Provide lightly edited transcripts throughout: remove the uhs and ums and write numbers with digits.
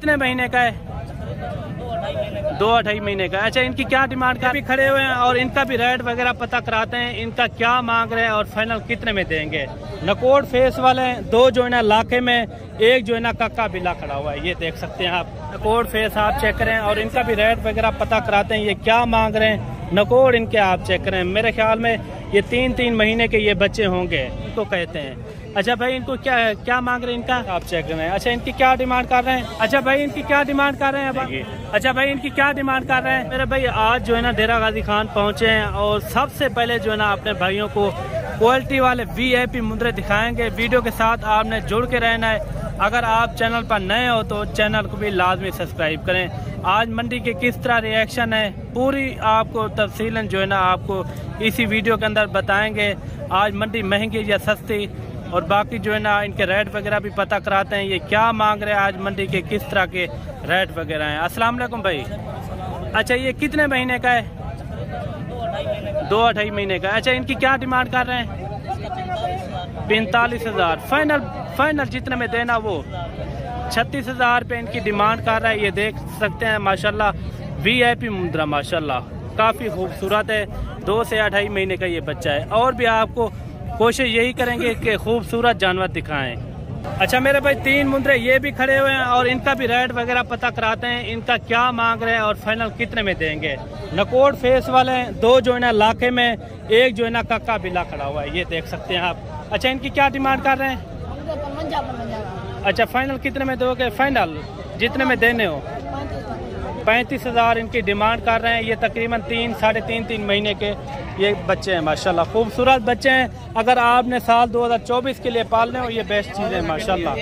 कितने महीने का है? 2-2.5 महीने का। अच्छा, इनकी क्या डिमांड का भी खड़े हुए हैं और इनका भी रेट वगैरह पता कराते हैं, इनका क्या मांग रहे हैं और फाइनल कितने में देंगे। नकोड़ फेस वाले हैं, 2 जो है ना लाखे में, 1 जो है ना कक्का बिल्ला खड़ा हुआ है, ये देख सकते हैं आप। नकोड़ फेस आप चेक करें और इनका भी रेट वगैरह पता कराते हैं, ये क्या मांग रहे हैं। नकोड़ इनके आप चेक करें, मेरे ख्याल में ये 3-3 महीने के ये बच्चे होंगे, इनको कहते हैं। अच्छा भाई, इनको क्या मांग रहे हैं, इनका आप चेक करें। अच्छा, इनकी क्या डिमांड कर रहे हैं? अच्छा भाई, इनकी क्या डिमांड कर रहे हैं? अच्छा भाई, इनकी क्या डिमांड कर रहे हैं? मेरे भाई आज जो है ना डेरा गाजी खान पहुंचे हैं और सबसे पहले जो है ना अपने भाइयों को क्वालिटी वाले VIP मुंदरे दिखाएंगे। वीडियो के साथ आपने जुड़ के रहना है। अगर आप चैनल पर नए हो तो चैनल को भी लाजमी सब्सक्राइब करें। आज मंडी के किस तरह रिएक्शन है पूरी आपको तफसीलन जो है ना आपको इसी वीडियो के अंदर बताएंगे। आज मंडी महंगी या सस्ती और बाकी जो है ना इनके रेट वगैरह भी पता कराते हैं, ये क्या मांग रहे हैं, आज मंडी के किस तरह के रेट वगैरह हैं। अस्सलाम वालेकुम भाई। अच्छा, ये कितने महीने का है? 2-2.5 महीने का। अच्छा, इनकी क्या डिमांड कर रहे हैं? 45,000 फाइनल जितने में देना वो 36,000 रुपये इनकी डिमांड कर रहा है। ये देख सकते हैं माशाल्लाह VIP मुंद्रा माशाल्लाह काफ़ी खूबसूरत है। 2 से 2.5 महीने का ये बच्चा है और भी आपको कोशिश यही करेंगे कि खूबसूरत जानवर दिखाएं। अच्छा मेरे भाई, 3 मुंद्रे ये भी खड़े हुए हैं और इनका भी रेट वगैरह पता कराते हैं, इनका क्या मांग रहे हैं और फाइनल कितने में देंगे। नकोड़ फेस वाले हैं, 2 जो है ना लाखे में, 1 जो है ना कक्का बिल्ला खड़ा हुआ है, ये देख सकते हैं आप। अच्छा, इनकी क्या डिमांड कर रहे हैं? अच्छा, फाइनल कितने में दोगे? फाइनल जितने में देने हो 35,000 इनकी डिमांड कर रहे हैं। ये तकरीबन 3-3.5 महीने के ये बच्चे हैं माशाल्लाह, खूबसूरत बच्चे हैं। अगर आपने साल 2024 के लिए पालने हो ये बेस्ट चीज़ है माशाल्लाह।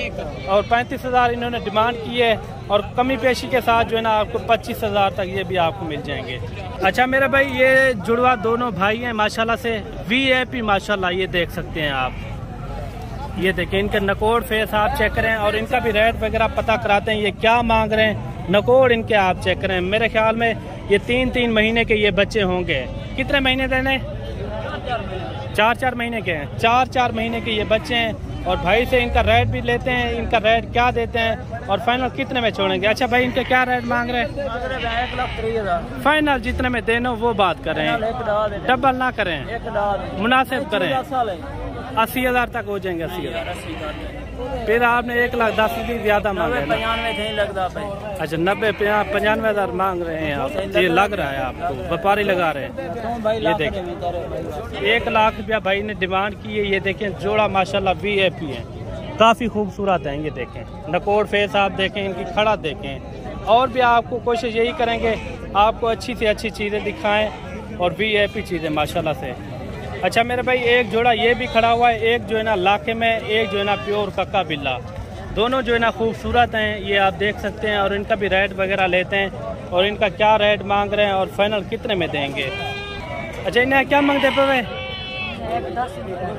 और 35,000 इन्होंने डिमांड की है और कमी पेशी के साथ जो है ना आपको 25,000 तक ये भी आपको मिल जाएंगे। अच्छा मेरे भाई, ये जुड़वा दोनों भाई हैं माशाल्लाह से VIP माशाल्लाह, ये देख सकते हैं आप। ये देखें, इनके नकोड़ फेस आप चेक करें और इनका भी रेट वगैरह पता कराते हैं, ये क्या मांग रहे हैं। नकोड़ इनके आप चेक करें, मेरे ख्याल में ये 3-3 महीने के ये बच्चे होंगे। कितने महीने देने? 4-4 महीने के हैं। 4-4 महीने के ये बच्चे हैं और भाई से इनका रेट भी लेते हैं, इनका रेट क्या देते हैं और फाइनल कितने में छोड़ेंगे। अच्छा भाई, इनके क्या रेट मांग रहे हैं? 1,30,000 फाइनल जितने में देना वो बात करें, डबल ना करें, मुनासिब करें। 80,000 तक हो जाएंगे। 80,000 फिर आपने 1,10,000 भी ज्यादा मांगे। 95 अच्छा, 95,000 मांग रहे हैं आप, ये लग रहा है आपको व्यापारी लगा रहे हैं। ये देखें, 1,00,000 रुपया भाई ने डिमांड की है। ये देखें, जोड़ा माशाल्लाह VIP है, काफी खूबसूरत है। ये देखें, नकोड़ फेस आप देखें, इनकी खड़ा देखें। और भी आपको कोशिश यही करेंगे आपको अच्छी से अच्छी चीजें दिखाएं और VIP चीजें माशाल्लाह से। अच्छा मेरे भाई, एक जोड़ा ये भी खड़ा हुआ है, एक जो है ना लाखे में, एक जो है ना प्योर कक्का बिल्ला। दोनों जो है ना खूबसूरत हैं, ये आप देख सकते हैं और इनका भी रेट वगैरह लेते हैं और इनका क्या रेट मांग रहे हैं और फाइनल कितने में देंगे। अच्छा, इन्हें क्या मांगते पे?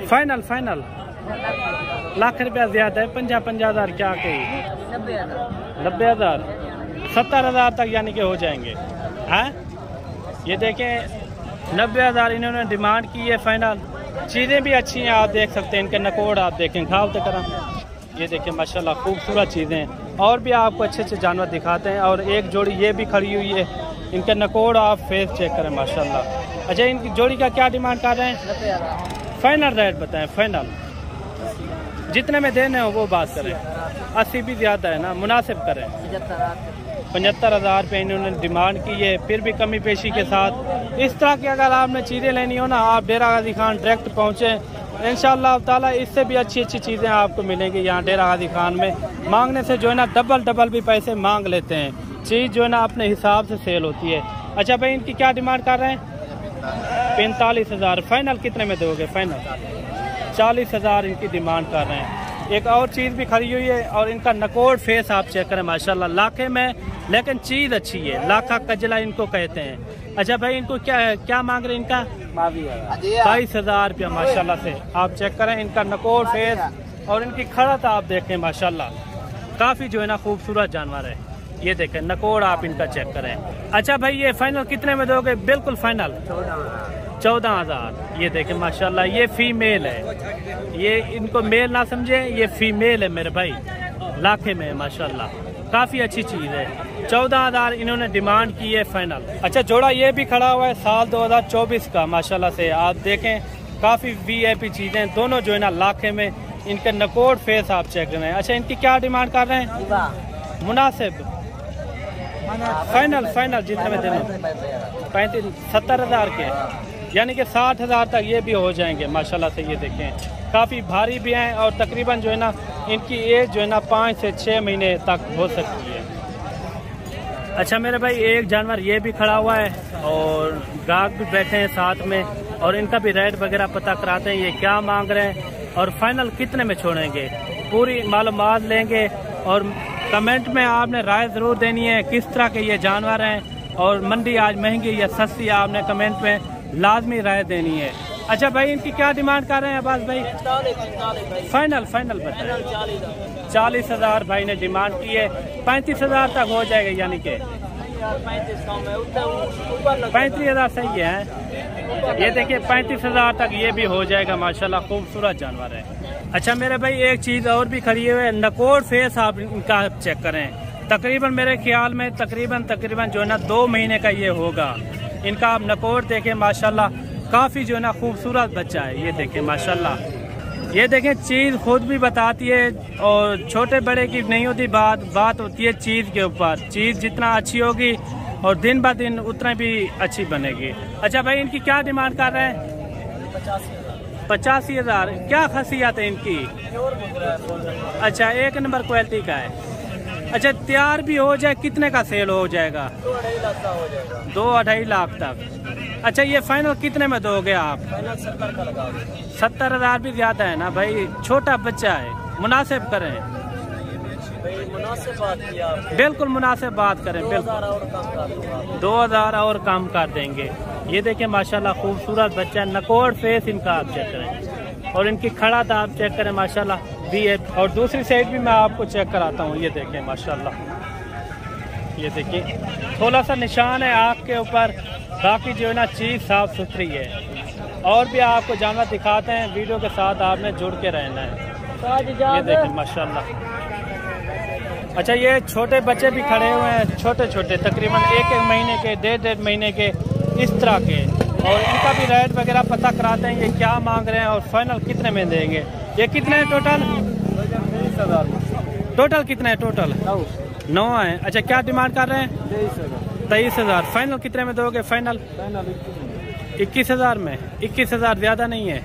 फाइनल 1,00,000 रुपया ज्यादा है। 50,000 क्या कही? 90,000 70,000 तक यानी कि हो जाएंगे। हाँ, ये देखें 90,000 इन्होंने डिमांड की है फाइनल। चीज़ें भी अच्छी हैं, आप देख सकते हैं। इनके नकोड़ आप देखें, घाव तक करा, ये देखें माशाल्लाह खूबसूरत चीज़ें। और भी आपको अच्छे अच्छे जानवर दिखाते हैं और एक जोड़ी ये भी खड़ी हुई है, इनके नकोड़ आप फेस चेक करें माशाल्लाह। अच्छा, इनकी जोड़ी का क्या डिमांड कर रहे हैं? फाइनल रेट बताएं, फाइनल जितने में देने हो वो बात करें। 80 भी ज़्यादा है ना, मुनासिब करें। 75,000 रुपये इन्होंने डिमांड की है, फिर भी कमी पेशी के साथ। इस तरह की अगर आपने चीज़ें लेनी हो ना, आप डेरा गाजी खान डायरेक्ट पहुँचे, इंशाअल्लाह ताला इससे भी अच्छी अच्छी चीज़ें आपको मिलेंगी यहाँ डेरा गाजी खान में। मांगने से जो है ना डबल भी पैसे मांग लेते हैं, चीज़ जो है ना अपने हिसाब से सेल होती है। अच्छा भाई, इनकी क्या डिमांड कर रहे हैं? 45,000 फाइनल कितने में दोगे? फाइनल 40,000 इनकी डिमांड कर रहे हैं। एक और चीज़ भी खड़ी हुई है और इनका नकोड़ फेस आप चेक करें माशाल्लाह, लाखे में, लेकिन चीज़ अच्छी है, लाखा कजला इनको कहते हैं। अच्छा भाई, इनको क्या मांग रहे हैं? इनका 22,000 रुपया माशाल्लाह से आप चेक करें। इनका नकोड़ फेस और इनकी खड़त आप देखें माशाल्लाह, काफ़ी जो है ना खूबसूरत जानवर है। ये देखें, नकोड़ आप इनका चेक करें। अच्छा भाई, ये फाइनल कितने में दोगे? बिल्कुल फाइनल 14,000। ये देखें माशाल्लाह, ये फीमेल है, ये इनको मेल ना समझे, ये फीमेल है मेरे भाई, लाखे में माशाल्लाह, काफ़ी अच्छी चीज़ है। 14,000 इन्होंने डिमांड की है फाइनल। अच्छा जोड़ा ये भी खड़ा हुआ है साल 2024 का माशाल्लाह से। आप देखें काफ़ी VIP चीज़ें दोनों जो है ना लाखे में। इनके नकोड फेस आप चेक करें। अच्छा इनकी क्या डिमांड कर रहे हैं? मुनासिब फाइनल जितने में देना 70,000 के, यानी कि 60,000 तक ये भी हो जाएंगे माशाल्लाह से। ये देखें काफ़ी भारी भी हैं और तकरीबन जो है ना इनकी एज जो है ना 5 से 6 महीने तक हो सकती है। अच्छा मेरे भाई एक जानवर ये भी खड़ा हुआ है और गाहक भी बैठे हैं साथ में, और इनका भी रेट वगैरह पता कराते हैं ये क्या मांग रहे हैं और फाइनल कितने में छोड़ेंगे। पूरी मालूमात लेंगे और कमेंट में आपने राय ज़रूर देनी है किस तरह के ये जानवर हैं और मंडी आज महंगी या सस्ती, आपने कमेंट में लाजमी राय देनी है। अच्छा भाई इनकी क्या डिमांड कर रहे हैं अब्बास भाई? फाइनल बताएं। 40,000 भाई ने डिमांड की है। 35,000 तक हो जाएगा, यानी कि 35,000 सही है। ये देखिए 35,000 तक ये भी हो जाएगा माशाल्लाह, खूबसूरत जानवर है। अच्छा मेरे भाई एक चीज़ और भी खड़ी हुई है, नकोड फेस आप इनका चेक करें। तकरीबन मेरे ख्याल में तकरीबन जो है ना 2 महीने का ये होगा। इनका आप नकोड देखें माशाल्लाह, काफ़ी जो है ना खूबसूरत बच्चा है। ये देखें माशाल्लाह, ये देखें चीज़ खुद भी बताती है और छोटे बड़े की नहीं होती बात होती है चीज़ के ऊपर। चीज़ जितना अच्छी होगी और दिन ब दिन उतना भी अच्छी बनेगी। अच्छा भाई इनकी क्या डिमांड कर रहे हैं? 85,000। क्या खासियत है इनकी? अच्छा 1 नंबर क्वालिटी का है। अच्छा तैयार भी हो जाए कितने का सेल हो जाएगा? 2-2.5 लाख तक। अच्छा ये फाइनल कितने में दोगे आप? 70,000 भी ज्यादा है ना भाई, छोटा बच्चा है, मुनासिब करें। बिल्कुल मुनासिब बात करें, बिल्कुल 2,000 और कम कर देंगे। ये देखें माशाल्लाह खूबसूरत बच्चा, नकोड फेस इनका आप चेक करें और इनकी खड़ा था आप चेक करें माशाल्लाह भी है। और दूसरी साइड भी मैं आपको चेक कराता हूँ। ये देखें माशाल्लाह, ये देखिए थोड़ा सा निशान है आँख के ऊपर, बाकी जो है ना चीज़ साफ सुथरी है। और भी आपको जानवर दिखाते हैं, वीडियो के साथ आपने जुड़ के रहना है। ये देखें माशाल्लाह। अच्छा ये छोटे बच्चे भी खड़े हुए हैं, छोटे छोटे तकरीबन 1-1 महीने के, 1.5 महीने के, इस तरह के, और इनका भी रेट वगैरह पता कराते हैं ये क्या मांग रहे हैं और फाइनल कितने में देंगे। ये कितने हैं टोटल? 23,000। टोटल कितने हैं? टोटल 9 है। अच्छा क्या डिमांड कर रहे हैं? 23,000। फाइनल कितने में दोगे? फाइनल 21,000 में। 21,000 ज़्यादा नहीं है,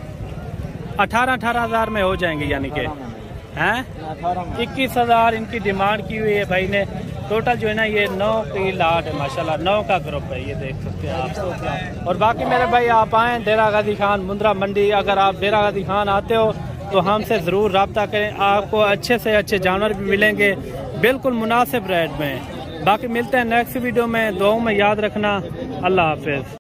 18,000 में हो जाएंगे, यानी कि हैं 21,000 इनकी डिमांड की हुई है भाई ने। टोटल जो है ना ये 9 की लाट है माशाल्लाह, 9 का ग्रुप है, ये देख सकते हैं आप। और बाकी मेरे भाई आप आएँ डेरा गाजी खान मुंद्रा मंडी, अगर आप डेरा गाजी खान आते हो तो हमसे ज़रूर रब्ता करें, आपको अच्छे से अच्छे जानवर भी मिलेंगे बिल्कुल मुनासिब रेट में। बाकी मिलते हैं नेक्स्ट वीडियो में, दुआओं में याद रखना। अल्लाह हाफिज़।